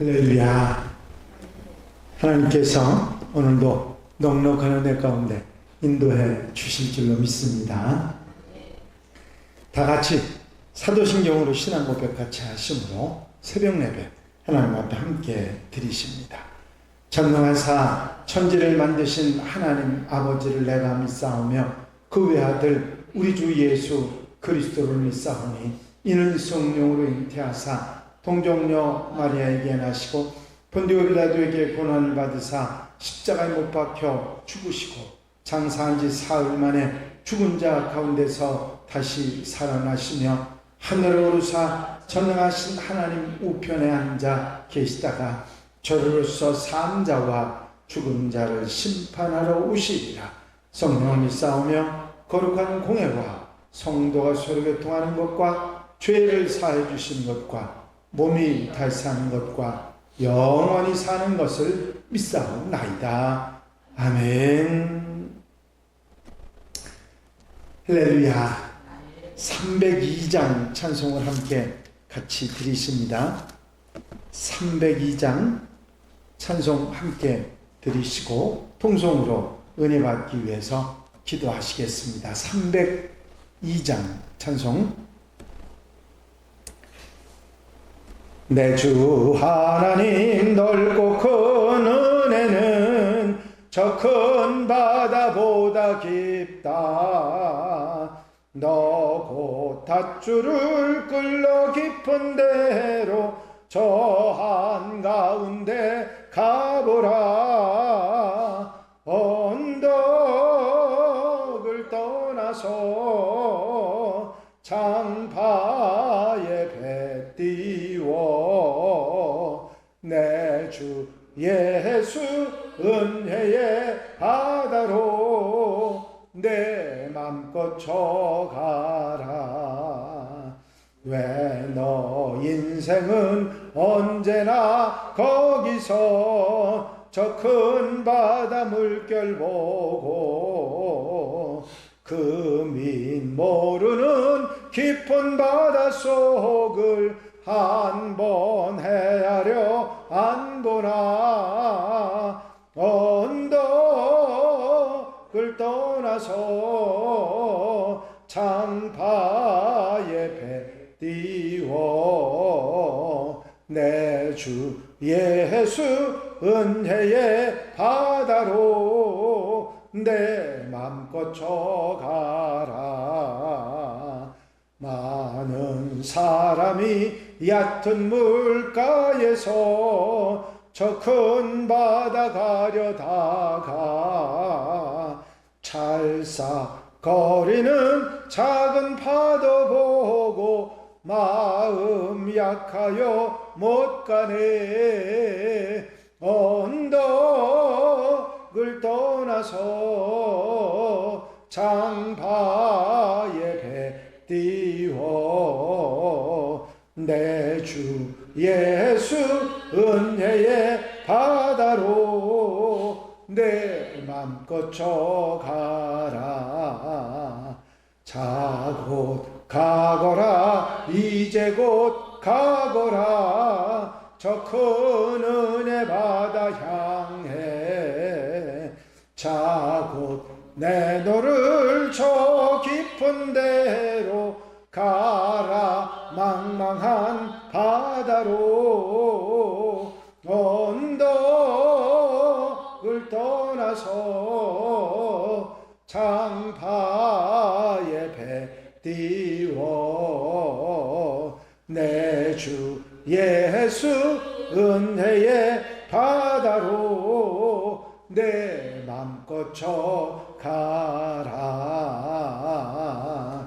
할렐루야. 하나님께서 오늘도 넉넉한 은혜 가운데 인도해 주실 줄로 믿습니다. 다 같이 사도신경으로 신앙 고백 같이 하심으로 새벽 예배 하나님 앞에 함께 드리십니다. 전능하사 천지를 만드신 하나님 아버지를 내가 믿사오며 그 외아들 우리 주 예수 그리스도를 믿사오니 이는 성령으로 잉태하사 동정녀 마리아에게 나시고 본디오 빌라도에게 고난을 받으사 십자가에 못 박혀 죽으시고 장사한 지 사흘 만에 죽은 자 가운데서 다시 살아나시며 하늘에 오르사 전능하신 하나님 우편에 앉아 계시다가 저로서 산 자와 죽은 자를 심판하러 오시리라. 성령을 믿사오며 거룩한 공회와 성도가 서로 교통하는 것과 죄를 사해 주시는 것과 몸이 달사하는 것과 영원히 사는 것을 믿사옵나이다. 아멘. 할렐루야. 302장 찬송을 함께 같이 드리십니다. 302장 찬송 함께 드리시고 통성으로 은혜 받기 위해서 기도하시겠습니다. 302장 찬송. 내 주 하나님 넓고 큰 은혜는 저 큰 바다보다 깊다. 너 곧 닷줄을 끌러 깊은 데로 저 한가운데 가보라. 언덕을 떠나서 장파에 배 띄워 내 주 예수 은혜의 바다로 내 맘껏 쳐가라. 왜 너 인생은 언제나 거기서 저 큰 바다 물결 보고 금인 모르는 깊은 바다 속을 한 번 헤아려 안 보나. 언덕을 떠나서 장파에 배 띄워 내 주 예수 은혜의 바다로 내 맘껏 쳐가라. 많은 사람이 얕은 물가에서 저 큰 바다 가려다가 찰싹거리는 작은 파도 보고 마음 약하여 못 가네. 언덕을 떠나서 장파에 배 띄워 내 주 예수 은혜의 바다로 내 맘껏 쳐가라. 자 곧 가거라. 이제 곧 가거라. 저 큰 은혜 바다 향해. 자 곧 내 너를 저 깊은 데로 가라. 망망한 바다로 언덕을 떠나서 장파에 배 띄워 내 주 예수 은혜의 바다로 내 맘껏 쳐가라.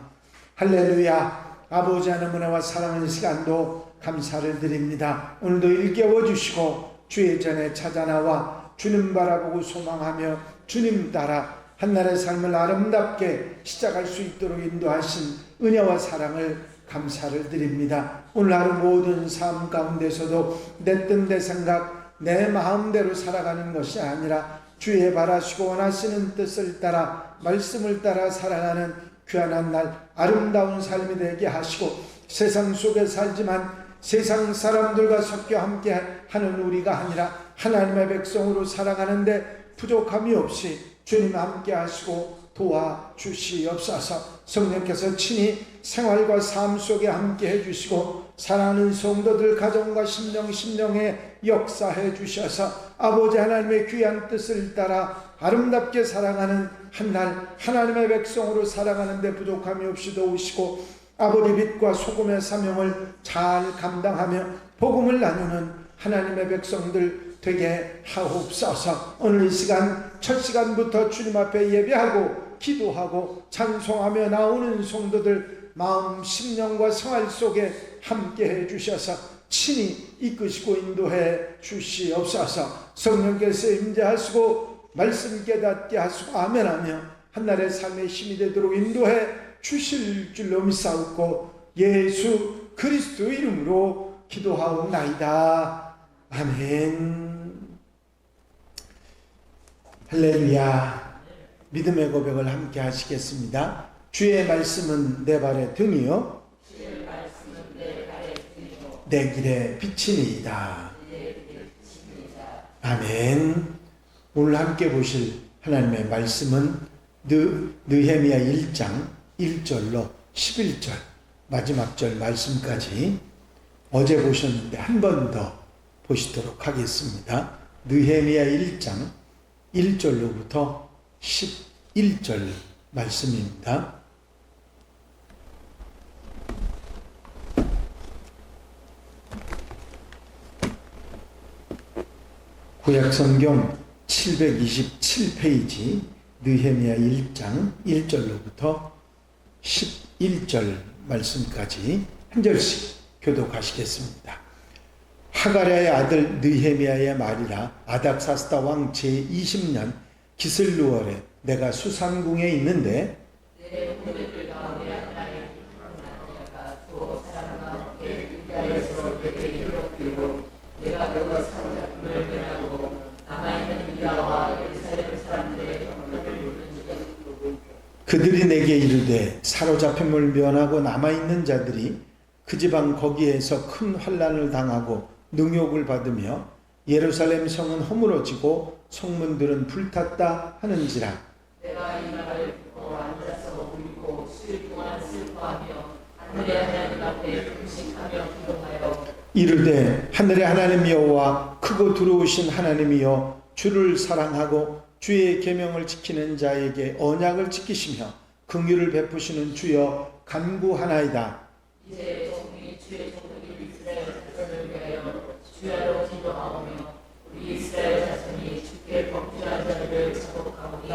할렐루야. 아버지 하나님 은혜와 사랑하는 시간도 감사를 드립니다. 오늘도 일깨워 주시고 주의 전에 찾아나와 주님 바라보고 소망하며 주님 따라 한날의 삶을 아름답게 시작할 수 있도록 인도하신 은혜와 사랑을 감사를 드립니다. 오늘 하루 모든 삶 가운데서도 내 뜻 내 생각 내 마음대로 살아가는 것이 아니라 주의 바라시고 원하시는 뜻을 따라 말씀을 따라 살아가는 귀한 한 날 아름다운 삶이 되게 하시고 세상 속에 살지만 세상 사람들과 섞여 함께 하는 우리가 아니라 하나님의 백성으로 살아가는데 부족함이 없이 주님 함께 하시고 도와주시옵소서. 성령께서 친히 생활과 삶 속에 함께 해주시고 사랑하는 성도들 가정과 심령에 역사해 주셔서 아버지 하나님의 귀한 뜻을 따라 아름답게 살아가는 한날 하나님의 백성으로 살아가는데 부족함이 없이 도우시고 아버지 빛과 소금의 사명을 잘 감당하며 복음을 나누는 하나님의 백성들 되게 하옵소서. 오늘 이 시간 첫 시간부터 주님 앞에 예배하고 기도하고 찬송하며 나오는 성도들 마음 심령과 생활 속에 함께 해 주셔서 친히 이끄시고 인도해 주시옵소서. 성령께서 임재하시고 말씀 깨닫게 하시고 아멘하며 한날의 삶의 힘이 되도록 인도해 주실 줄로 믿사옵고 예수 그리스도 이름으로 기도하옵나이다. 아멘. 할렐루야. 믿음의 고백을 함께 하시겠습니다. 주의 말씀은 내 발의 등이요 내 길의 빛이니이다. 아멘. 오늘 함께 보실 하나님의 말씀은 느헤미야 1장 1절로 11절 마지막 절 말씀까지 어제 보셨는데 한 번 더 보시도록 하겠습니다. 느헤미야 1장 1절로부터 11절 말씀입니다. 구약성경 727페이지 느헤미야 1장 1절로부터 11절 말씀까지 한 절씩 교독하시겠습니다. 하가랴의 아들 느헤미야의 말이라. 아닥사스다 왕 제20년 기슬루월에 내가 수산궁에 있는데 그들이 내게 이르되 사로잡힘을 면하고 남아있는 자들이 그 지방 거기에서 큰 환난을 당하고 능욕을 받으며 예루살렘 성은 허물어지고 성문들은 불탔다 하는지라. 내가 이 말을 듣고 앉아서 울고 수일 동안 슬퍼하며 하늘의 하나님 앞에 금식하며 기도하여 이르되 하늘의 하나님 여호와 크고 두려우신 하나님이여 주를 사랑하고 주의 계명을 지키는 자에게 언약을 지키시며 긍휼을 베푸시는 주여 간구하나이다. 이제 종이 주의 종들이 이스라엘 자손을 위하여 주야로 기도하오며 우리 이스라엘 자손이 주께 범죄한 자들을 자복하오니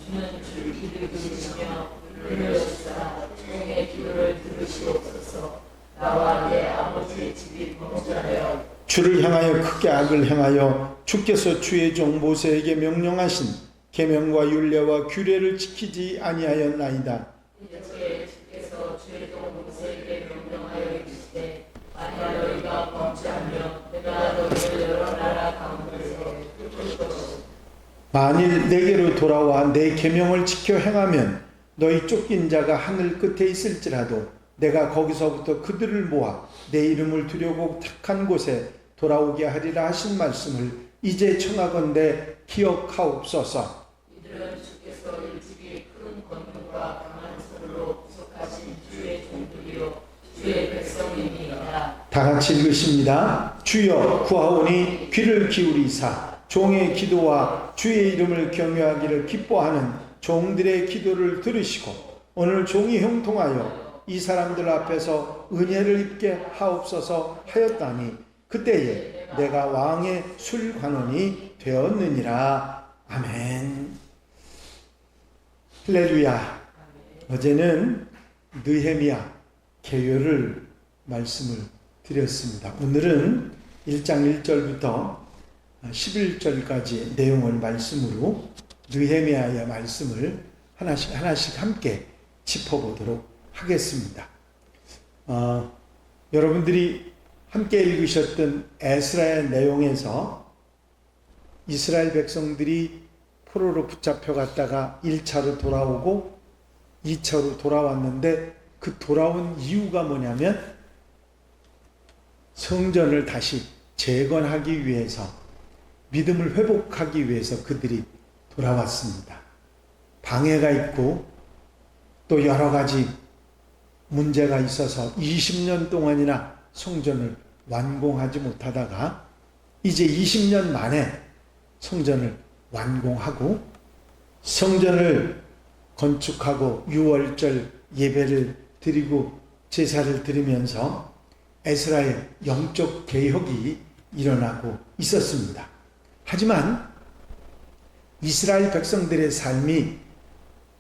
주는 주 길을 기르시며 은혜로시사 종의 기도를 들으시옵소서. 나와 내 아버지의 집이 범죄하여 주를 향하여 크게 악을 행하여 주께서 주의 종 모세에게 명령하신 계명과 율례와 규례를 지키지 아니하였나이다. 이제 주께서 주의 종 모세에게 명령하여 이르시되 만일 너희가 범죄하며 내가 너희를 여러 나라 가운데서 흩을 것이다. 만일 내게로 돌아와 내 계명을 지켜 행하면 너희 쫓긴 자가 하늘 끝에 있을지라도 내가 거기서부터 그들을 모아 내 이름을 두려고 택한 곳에 돌아오게 하리라 하신 말씀을 이제 청하건대 기억하옵소서. 이들은 주께서 일찍이 큰 권능과 강한 손으로 구속하신 주의 종들이요 주의 백성이니이다. 다 같이 읽으십니다. 주여 구하오니 귀를 기울이사 종의 기도와 주의 이름을 경외하기를 기뻐하는 종들의 기도를 들으시고 오늘 종이 형통하여 이 사람들 앞에서 은혜를 입게 하옵소서 하였다니 그때에 내가 왕의 술관원이 되었느니라. 아멘. 할렐루야. 어제는 느헤미야 개요를 말씀을 드렸습니다. 오늘은 1장 1절부터 11절까지 내용을 말씀으로 느헤미야의 말씀을 하나씩 함께 짚어보도록 하겠습니다. 여러분들이 함께 읽으셨던 에스라의 내용에서 이스라엘 백성들이 포로로 붙잡혀 갔다가 1차로 돌아오고 2차로 돌아왔는데 그 돌아온 이유가 뭐냐면 성전을 다시 재건하기 위해서, 믿음을 회복하기 위해서 그들이 돌아왔습니다. 방해가 있고 또 여러 가지 문제가 있어서 20년 동안이나 성전을 완공하지 못하다가 이제 20년 만에 성전을 완공하고 성전을 건축하고 유월절 예배를 드리고 제사를 드리면서 에스라의 영적 개혁이 일어나고 있었습니다. 하지만 이스라엘 백성들의 삶이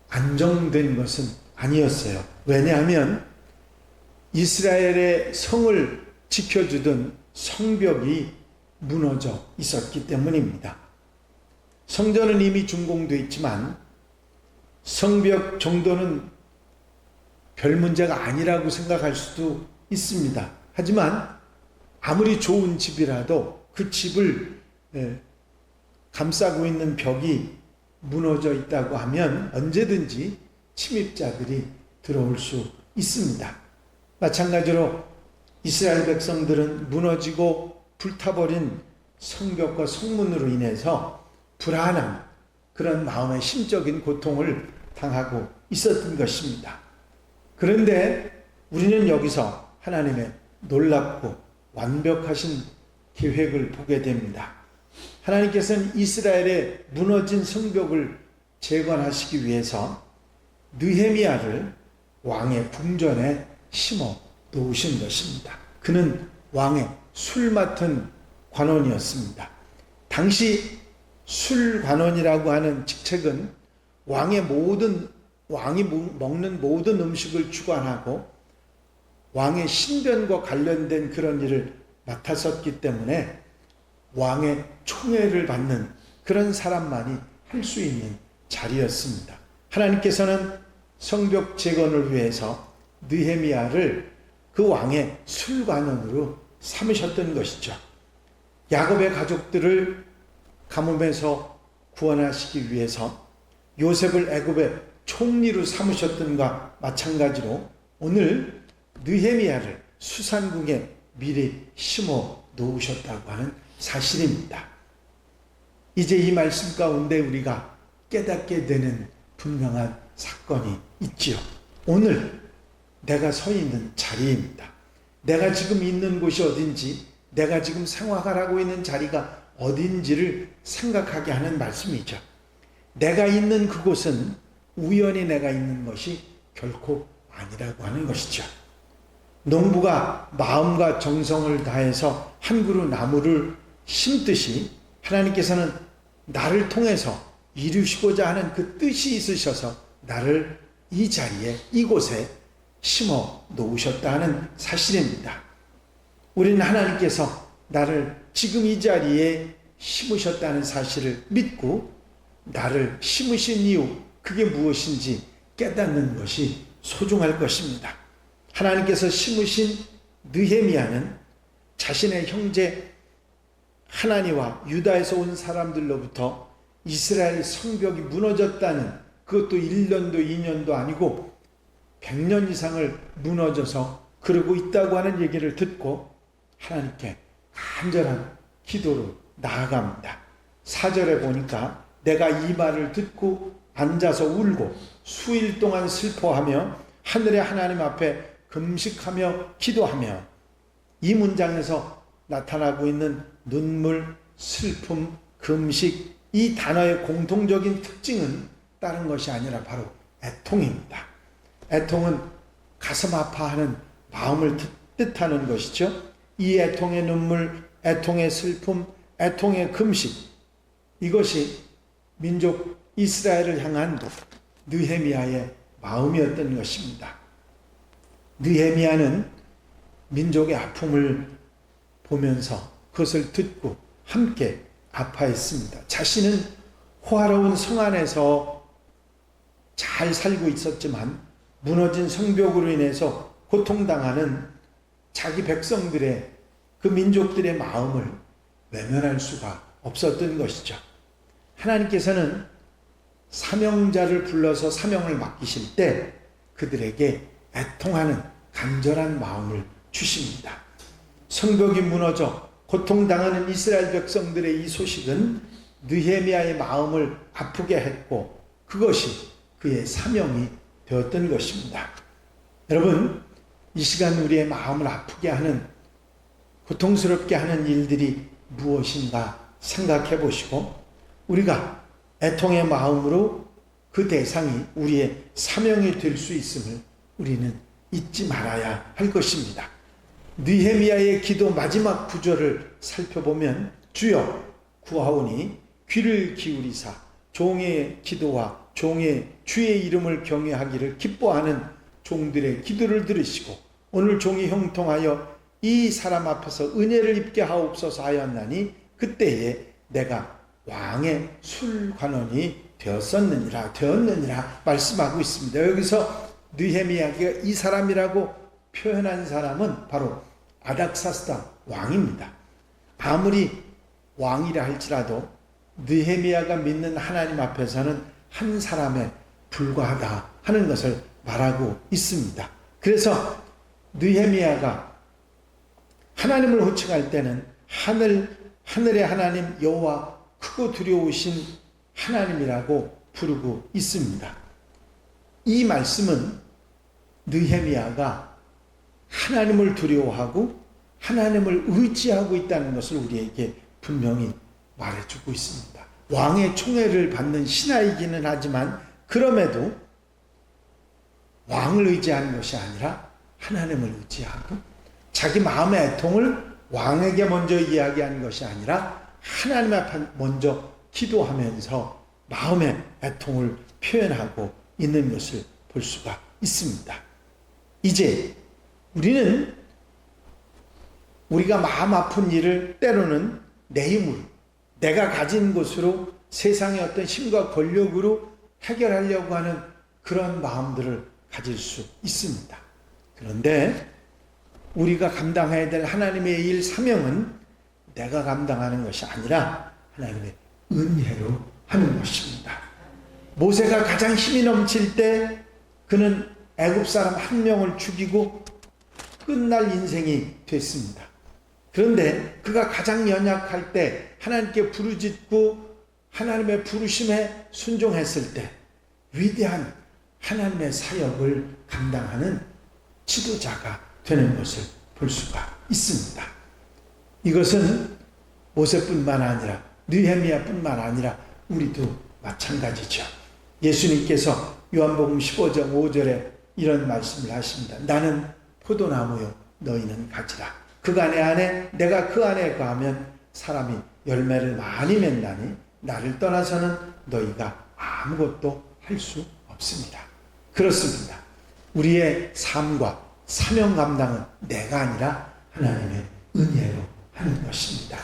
안정된 것은 아니었어요. 왜냐하면 이스라엘의 성을 지켜주던 성벽이 무너져 있었기 때문입니다. 성전은 이미 준공되어 있지만 성벽 정도는 별 문제가 아니라고 생각할 수도 있습니다. 하지만 아무리 좋은 집이라도 그 집을 감싸고 있는 벽이 무너져 있다고 하면 언제든지 침입자들이 들어올 수 있습니다. 마찬가지로 이스라엘 백성들은 무너지고 불타버린 성벽과 성문으로 인해서 불안한 그런 마음의 심적인 고통을 당하고 있었던 것입니다. 그런데 우리는 여기서 하나님의 놀랍고 완벽하신 계획을 보게 됩니다. 하나님께서는 이스라엘의 무너진 성벽을 재건하시기 위해서 느헤미야를 왕의 궁전에 심어 놓으신 것입니다. 그는 왕의 술 맡은 관원이었습니다. 당시 술 관원이라고 하는 직책은 왕이 먹는 모든 음식을 주관하고 왕의 신변과 관련된 그런 일을 맡았었기 때문에 왕의 총애를 받는 그런 사람만이 할 수 있는 자리였습니다. 하나님께서는 성벽 재건을 위해서 느헤미야를 그 왕의 술관원으로 삼으셨던 것이죠. 야곱의 가족들을 가뭄에서 구원하시기 위해서 요셉을 애굽의 총리로 삼으셨던과 마찬가지로 오늘 느헤미야를 수산궁에 미리 심어 놓으셨다고 하는 사실입니다. 이제 이 말씀 가운데 우리가 깨닫게 되는 분명한 사건이 있지요. 오늘 내가 서 있는 자리입니다. 내가 지금 있는 곳이 어딘지, 내가 지금 생활하고 있는 자리가 어딘지를 생각하게 하는 말씀이죠. 내가 있는 그곳은 우연히 내가 있는 것이 결코 아니라고 하는 것이죠. 농부가 마음과 정성을 다해서 한 그루 나무를 심듯이 하나님께서는 나를 통해서 이루시고자 하는 그 뜻이 있으셔서 나를 이 자리에, 이곳에 심어 놓으셨다 하는 사실입니다. 우리는 하나님께서 나를 지금 이 자리에 심으셨다는 사실을 믿고 나를 심으신 이유, 그게 무엇인지 깨닫는 것이 소중할 것입니다. 하나님께서 심으신 느헤미야는 자신의 형제 하나니와 유다에서 온 사람들로부터 이스라엘 성벽이 무너졌다는, 그것도 1년도 2년도 아니고 100년 이상을 무너져서 그러고 있다고 하는 얘기를 듣고 하나님께 간절한 기도로 나아갑니다. 4절에 보니까 내가 이 말을 듣고 앉아서 울고 수일 동안 슬퍼하며 하늘의 하나님 앞에 금식하며 기도하며, 이 문장에서 나타나고 있는 눈물, 슬픔, 금식, 이 단어의 공통적인 특징은 다른 것이 아니라 바로 애통입니다. 애통은 가슴 아파하는 마음을 뜻하는 것이죠. 이 애통의 눈물, 애통의 슬픔, 애통의 금식, 이것이 민족 이스라엘을 향한 느헤미야의 마음이었던 것입니다. 느헤미야는 민족의 아픔을 보면서 그것을 듣고 함께 아파했습니다. 자신은 호화로운 성 안에서 잘 살고 있었지만 무너진 성벽으로 인해서 고통당하는 자기 백성들의, 그 민족들의 마음을 외면할 수가 없었던 것이죠. 하나님께서는 사명자를 불러서 사명을 맡기실 때 그들에게 애통하는 간절한 마음을 주십니다. 성벽이 무너져 고통당하는 이스라엘 백성들의 이 소식은 느헤미야의 마음을 아프게 했고 그것이 그의 사명이 되었던 것입니다. 여러분, 이 시간 우리의 마음을 아프게 하는, 고통스럽게 하는 일들이 무엇인가 생각해 보시고 우리가 애통의 마음으로 그 대상이 우리의 사명이 될 수 있음을 우리는 잊지 말아야 할 것입니다. 느헤미야의 기도 마지막 구절을 살펴보면 주여 구하오니 귀를 기울이사 종의 기도와 종의 주의 이름을 경외하기를 기뻐하는 종들의 기도를 들으시고 오늘 종이 형통하여 이 사람 앞에서 은혜를 입게 하옵소서 하였나니 그때에 내가 왕의 술관원이 되었느니라 말씀하고 있습니다. 여기서 느헤미야가 이 사람이라고 표현한 사람은 바로 아닥사스다 왕입니다. 아무리 왕이라 할지라도 느헤미야가 믿는 하나님 앞에서는 한 사람에 불과하다 하는 것을 말하고 있습니다. 그래서 느헤미야가 하나님을 호칭할 때는 하늘의 하나님 여호와 크고 두려우신 하나님이라고 부르고 있습니다. 이 말씀은 느헤미야가 하나님을 두려워하고 하나님을 의지하고 있다는 것을 우리에게 분명히 말해주고 있습니다. 왕의 총애를 받는 신하이기는 하지만 그럼에도 왕을 의지하는 것이 아니라 하나님을 의지하고 자기 마음의 애통을 왕에게 먼저 이야기하는 것이 아니라 하나님 앞에 먼저 기도하면서 마음의 애통을 표현하고 있는 것을 볼 수가 있습니다. 이제 우리는 우리가 마음 아픈 일을 때로는 내 힘으로, 내가 가진 것으로 세상의 어떤 힘과 권력으로 해결하려고 하는 그런 마음들을 가질 수 있습니다. 그런데 우리가 감당해야 될 하나님의 일 사명은 내가 감당하는 것이 아니라 하나님의 은혜로 하는 것입니다. 모세가 가장 힘이 넘칠 때 그는 애굽 사람 한 명을 죽이고 끝날 인생이 됐습니다. 그런데 그가 가장 연약할 때 하나님께 부르짖고 하나님의 부르심에 순종했을 때 위대한 하나님의 사역을 감당하는 지도자가 되는 것을 볼 수가 있습니다. 이것은 모세뿐만 아니라 느헤미야뿐만 아니라 우리도 마찬가지죠. 예수님께서 요한복음 15장 5절에 이런 말씀을 하십니다. 나는 포도나무요 너희는 가지라. 그간의 안에 내가 그 안에 거하면 사람이 열매를 많이 맺나니 나를 떠나서는 너희가 아무것도 할 수 없습니다. 그렇습니다. 우리의 삶과 사명 감당은 내가 아니라 하나님의 은혜로 하는 것입니다.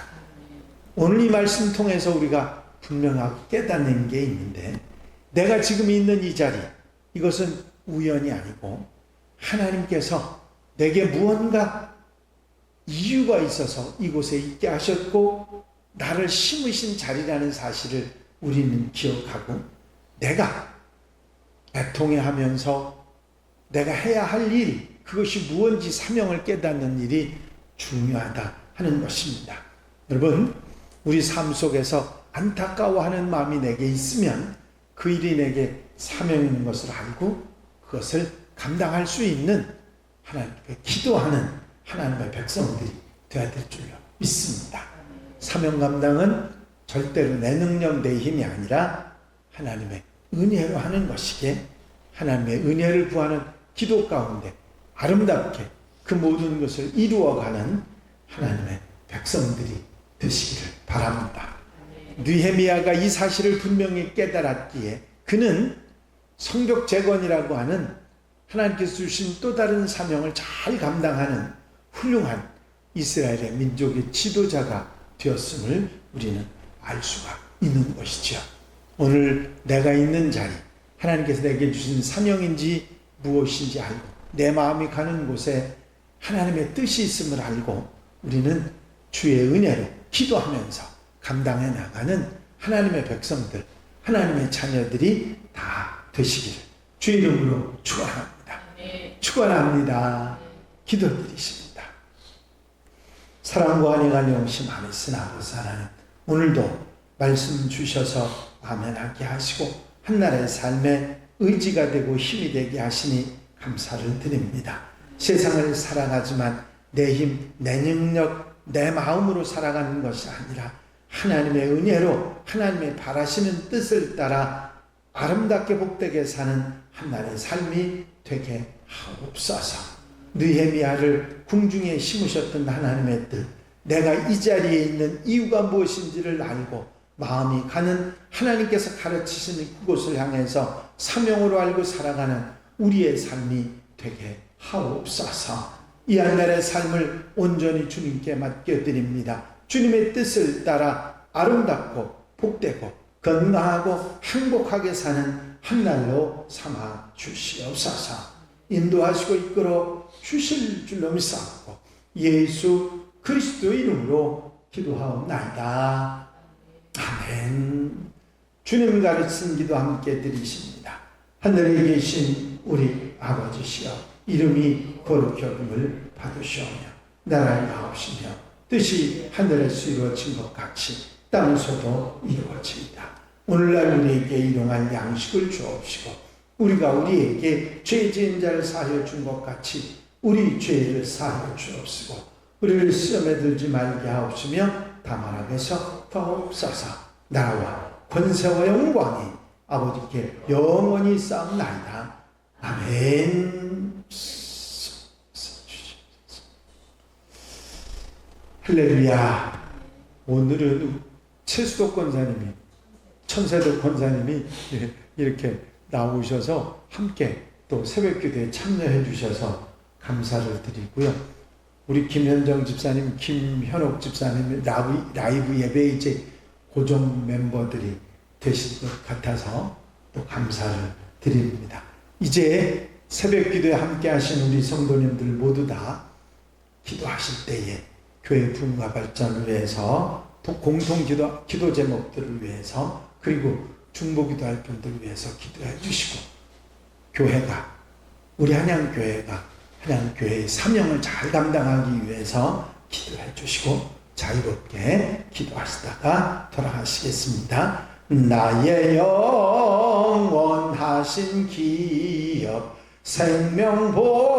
오늘 이 말씀 통해서 우리가 분명하게 깨닫는 게 있는데 내가 지금 있는 이 자리, 이것은 우연이 아니고 하나님께서 내게 무언가 이유가 있어서 이곳에 있게 하셨고 나를 심으신 자리라는 사실을 우리는 기억하고 내가 애통해하면서 내가 해야 할 일, 그것이 무언지 사명을 깨닫는 일이 중요하다 하는 것입니다. 여러분, 우리 삶 속에서 안타까워하는 마음이 내게 있으면 그 일이 내게 사명인 것을 알고 그것을 감당할 수 있는 하나님께 기도하는 하나님의 백성들이 되어야 될 줄로 믿습니다. 사명 감당은 절대로 내 능력, 내 힘이 아니라 하나님의 은혜로 하는 것이기에 하나님의 은혜를 구하는 기도 가운데 아름답게 그 모든 것을 이루어가는 하나님의 백성들이 되시기를 바랍니다. 느헤미야가 이 사실을 분명히 깨달았기에 그는 성벽 재건이라고 하는 하나님께서 주신 또 다른 사명을 잘 감당하는 훌륭한 이스라엘의 민족의 지도자가 되었음을 우리는 알 수가 있는 것이죠. 오늘 내가 있는 자리, 하나님께서 내게 주신 사명인지 무엇인지 알고 내 마음이 가는 곳에 하나님의 뜻이 있음을 알고 우리는 주의 은혜로 기도하면서 감당해 나가는 하나님의 백성들, 하나님의 자녀들이 다 되시기를 주의 이름으로 축원합니다. 축원합니다. 기도드리십니다. 사랑과 안녕한 영심 안에 있으나 아버지 하나님, 오늘도 말씀 주셔서 아멘하게 하시고 한나라의 삶에 의지가 되고 힘이 되게 하시니 감사를 드립니다. 세상을 살아가지만 내 힘, 내 능력, 내 마음으로 살아가는 것이 아니라 하나님의 은혜로 하나님의 바라시는 뜻을 따라 아름답게 복되게 사는 한나라의 삶이 되게 하옵소서. 느헤미야를 궁중에 심으셨던 하나님의 뜻, 내가 이 자리에 있는 이유가 무엇인지를 알고 마음이 가는 하나님께서 가르치시는 그곳을 향해서 사명으로 알고 살아가는 우리의 삶이 되게 하옵소서. 이 한날의 삶을 온전히 주님께 맡겨드립니다. 주님의 뜻을 따라 아름답고 복되고 건강하고 행복하게 사는 한날로 삼아 주시옵소서. 인도하시고 이끌어 주실 줄로 믿사옵고 예수 그리스도 이름으로 기도하옵나이다. 아멘. 주님 가르친 기도 함께 드리십니다. 하늘에 계신 우리 아버지시여, 이름이 거룩히 여김을 받으시오며 나라가 나옵시며 뜻이 하늘에서 이루어진 것 같이 땅에서도 이루어지이다. 오늘날 우리에게 일용할 양식을 주옵시고 우리가 우리에게 죄 지은 자를 사하여 준 것 같이 우리 죄를 사하여 주옵시고 우리를 시험에 들지 말게 하옵시며 다만 악에서 구하옵소서. 나라와 권세와 영광이 아버지께 영원히 쌓옵나이다. 아멘. 할렐루야. 오늘은 최수도 권사님이, 천세도 권사님이 이렇게 나오셔서 함께 또 새벽기도에 참여해 주셔서 감사를 드리고요. 우리 김현정 집사님, 김현옥 집사님 라이브 예배 이제 고정 멤버들이 되실 것 같아서 또 감사를 드립니다. 이제 새벽기도에 함께 하신 우리 성도님들 모두 다 기도하실 때에 교회 부흥과 발전을 위해서 또 공통 기도 제목들을 위해서 그리고 중보기도할 분들을 위해서 기도해 주시고 교회가 우리 한양교회가 한양교회의 사명을 잘 감당하기 위해서 기도해 주시고 자유롭게 기도하시다가 돌아가시겠습니다. 나의 영원하신 기업 생명보다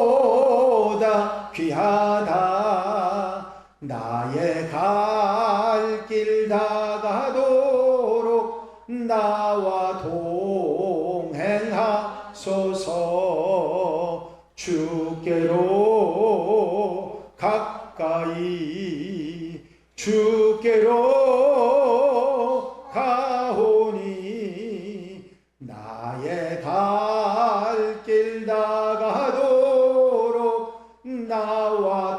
귀하다. 나의 갈 길 다가도록 나와 동행하소서. 주께로 가까이 주께로 가오니 나의 갈 길 다가도록 나와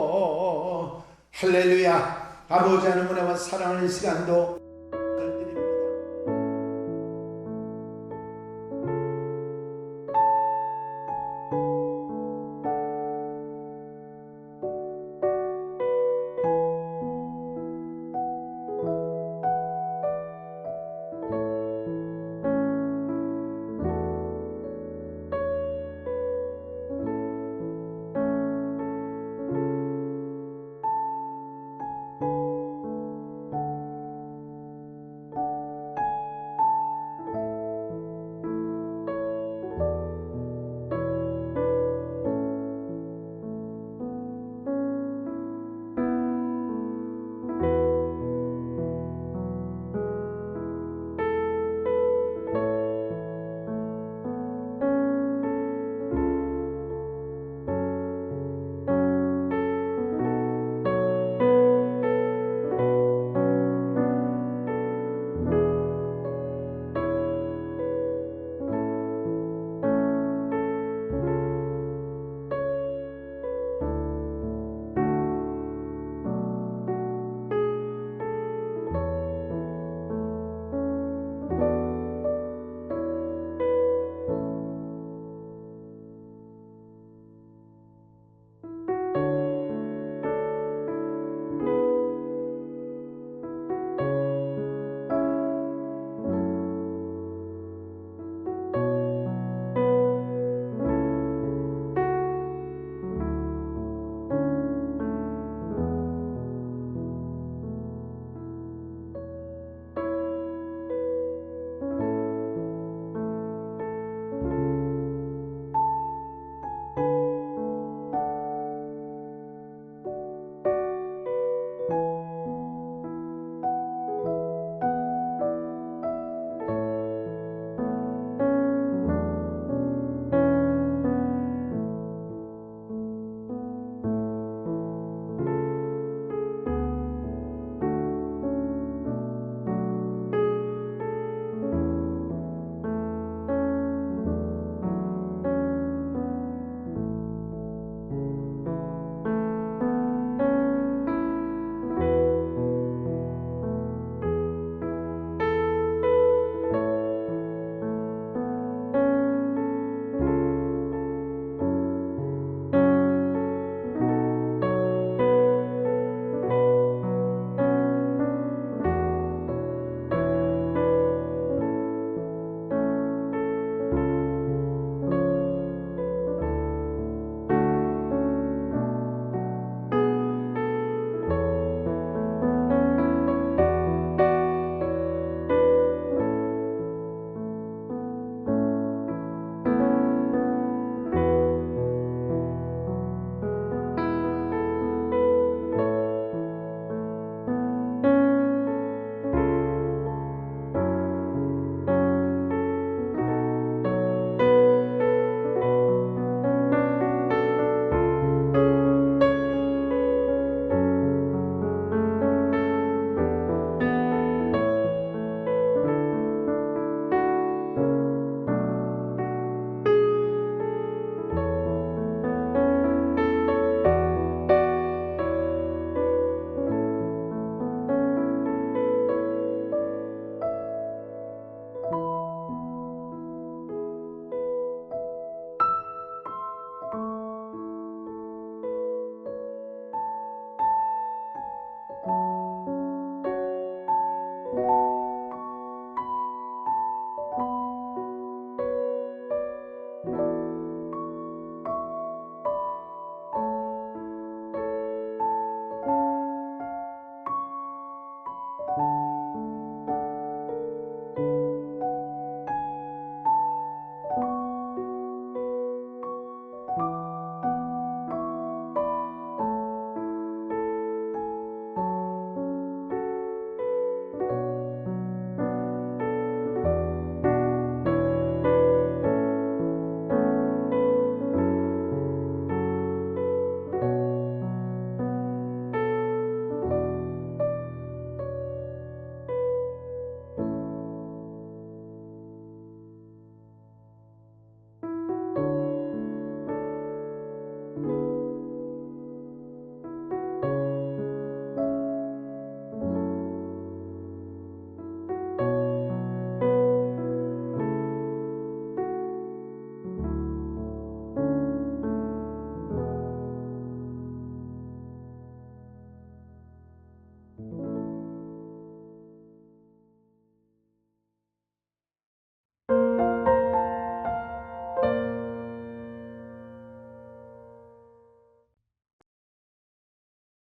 동행하소서. 할렐루야. 아버지 하나님 은혜와 사랑을 이 시간도